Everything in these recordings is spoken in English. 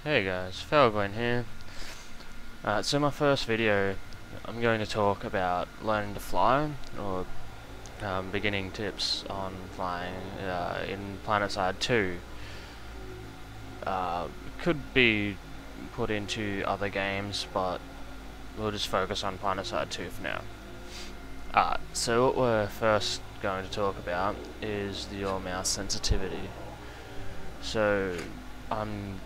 Hey guys, Fellglint here. So my first video, I'm going to talk about learning to fly, or beginning tips on flying in Planetside 2. Could be put into other games, but we'll just focus on Planetside 2 for now. So what we're first going to talk about is your mouse sensitivity. So I'm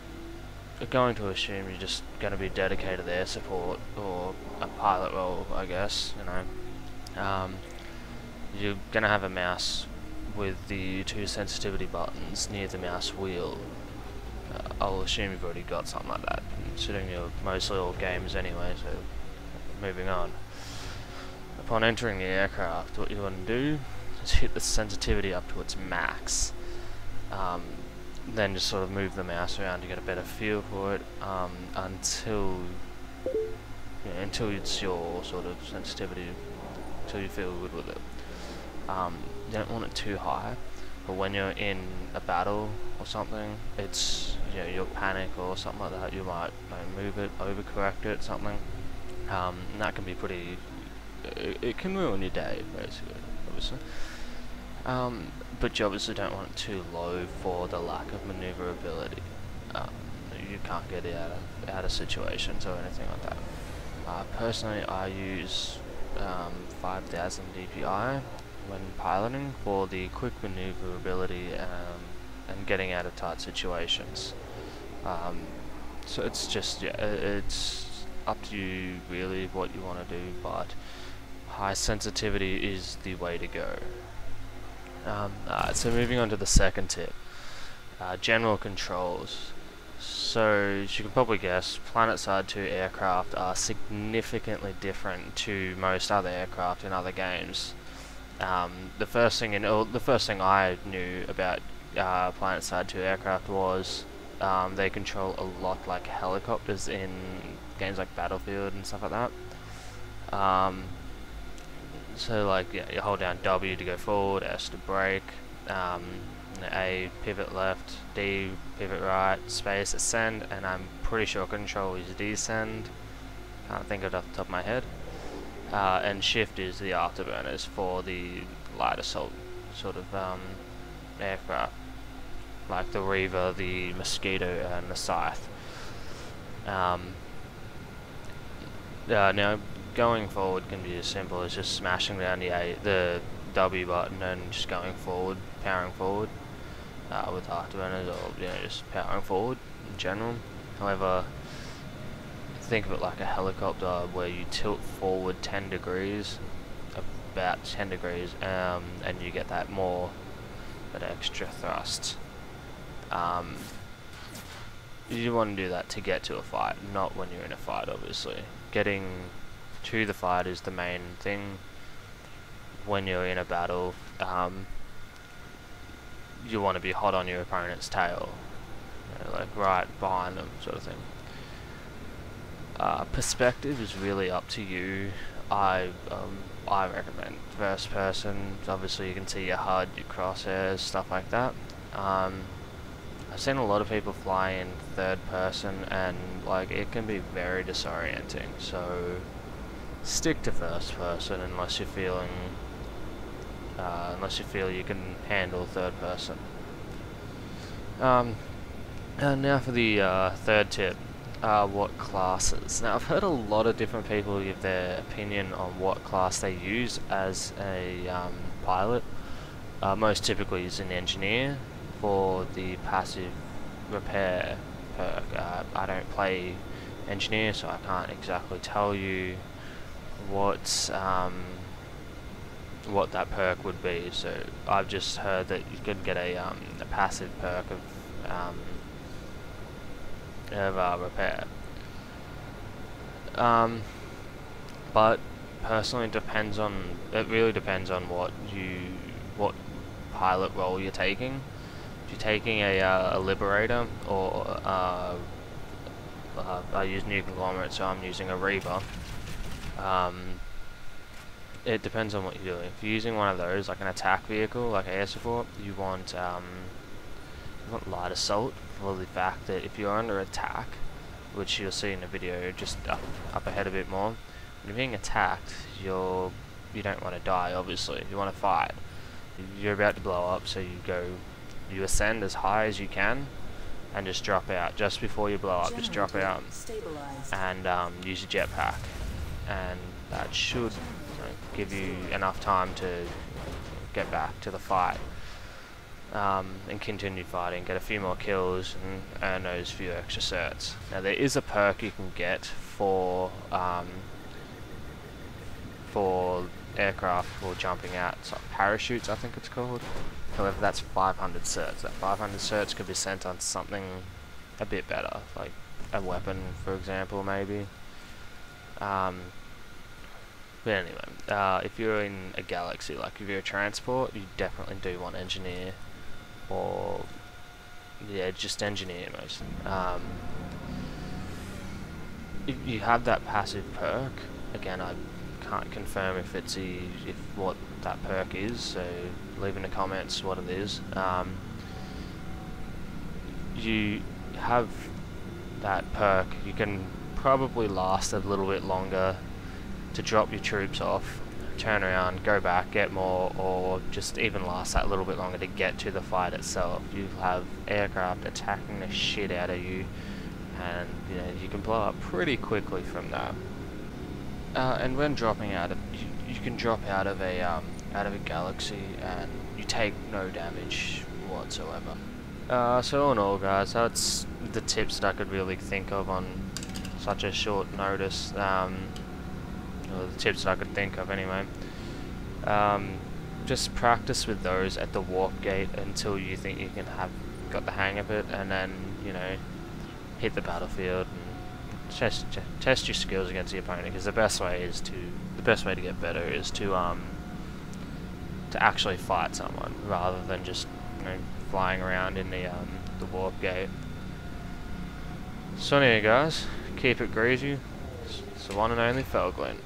going to assume you're just going to be dedicated air support or a pilot role, I guess. You're going to have a mouse with the two sensitivity buttons near the mouse wheel. I'll assume you've already got something like that, considering you're mostly all gamers anyway. So, moving on. Upon entering the aircraft, what you want to do is hit the sensitivity up to its max. Then just sort of move the mouse around to get a better feel for it until it's your sort of sensitivity, until you feel good with it. You don't want it too high, but when you're in a battle or something, it's you'll panic or something like that. You might move it, overcorrect it, something, and that can be pretty. It can ruin your day, basically, obviously. But you obviously don't want it too low for the lack of maneuverability. You can't get it out of situations or anything like that. Personally, I use 5000 DPI when piloting for the quick maneuverability and getting out of tight situations. So it's just it's up to you really what you want to do, but high sensitivity is the way to go. So moving on to the second tip, general controls. So as you can probably guess, Planetside 2 aircraft are significantly different to most other aircraft in other games. The first thing I knew about Planetside 2 aircraft was they control a lot like helicopters in games like Battlefield and stuff like that. So like you hold down W to go forward, S to brake, A pivot left, D pivot right, space ascend, and I'm pretty sure control is descend. Can't think of it off the top of my head. And shift is the afterburners for the light assault sort of aircraft, like the Reaver, the Mosquito, and the Scythe. Now, going forward can be as simple as just smashing down the W button and just going forward, powering forward with afterburners, or just powering forward in general. However, think of it like a helicopter where you tilt forward 10 degrees, about 10 degrees, and you get that extra thrust. You want to do that to get to a fight, not when you're in a fight, obviously. Getting to the fight is the main thing. When you're in a battle, you want to be hot on your opponent's tail, like right behind them, sort of thing. Perspective is really up to you. I recommend first person. Obviously, you can see your HUD, your crosshairs, stuff like that. I've seen a lot of people fly in third person, and like it can be very disorienting. So stick to first person unless you're feeling, unless you feel you can handle third person. And now for the third tip. What classes? Now I've heard a lot of different people give their opinion on what class they use as a pilot. Most typically is an engineer for the passive repair perk. I don't play engineer, so I can't exactly tell you what that perk would be. So I've just heard that you could get a passive perk of repair. But personally, it really depends on what pilot role you're taking. If you're taking a liberator, or I use new conglomerate, so I'm using a Reaver. It depends on what you're doing. If you're using one of those, like an attack vehicle, like air support, you want not light assault, for the fact that if you're under attack, which you'll see in the video just up ahead a bit more, when you're being attacked, you don't want to die, obviously. You want to fight. You're about to blow up, so you ascend as high as you can, and just drop out. Just before you blow up, just drop out, and use your jetpack. And that should give you enough time to get back to the fight. And continue fighting, get a few more kills, and earn those few extra certs. Now there is a perk you can get for aircraft for jumping out. It's like parachutes, I think it's called. However, that's 500 certs. That 500 certs could be sent on something a bit better, like a weapon, for example, maybe. But anyway, if you're in a galaxy, like if you're a transport, you definitely do want engineer, or yeah, just engineer mostly. If you have that passive perk, again, I can't confirm if it's what that perk is, so leave in the comments what it is. You have that perk, you can probably last a little bit longer to drop your troops off, turn around, go back, get more, or just even last that little bit longer to get to the fight itself. You have aircraft attacking the shit out of you, and you can blow up pretty quickly from that. And when dropping out of, you can drop out of a galaxy and you take no damage whatsoever. So all in all, guys, that's the tips that I could really think of on such a short notice. Or the tips that I could think of anyway. Just practice with those at the warp gate until you think you can have got the hang of it, and then hit the battlefield and test your skills against the opponent. Because the best way to get better is to actually fight someone rather than just flying around in the warp gate. So anyway, guys, keep it greasy. It's the one and only Fellglint.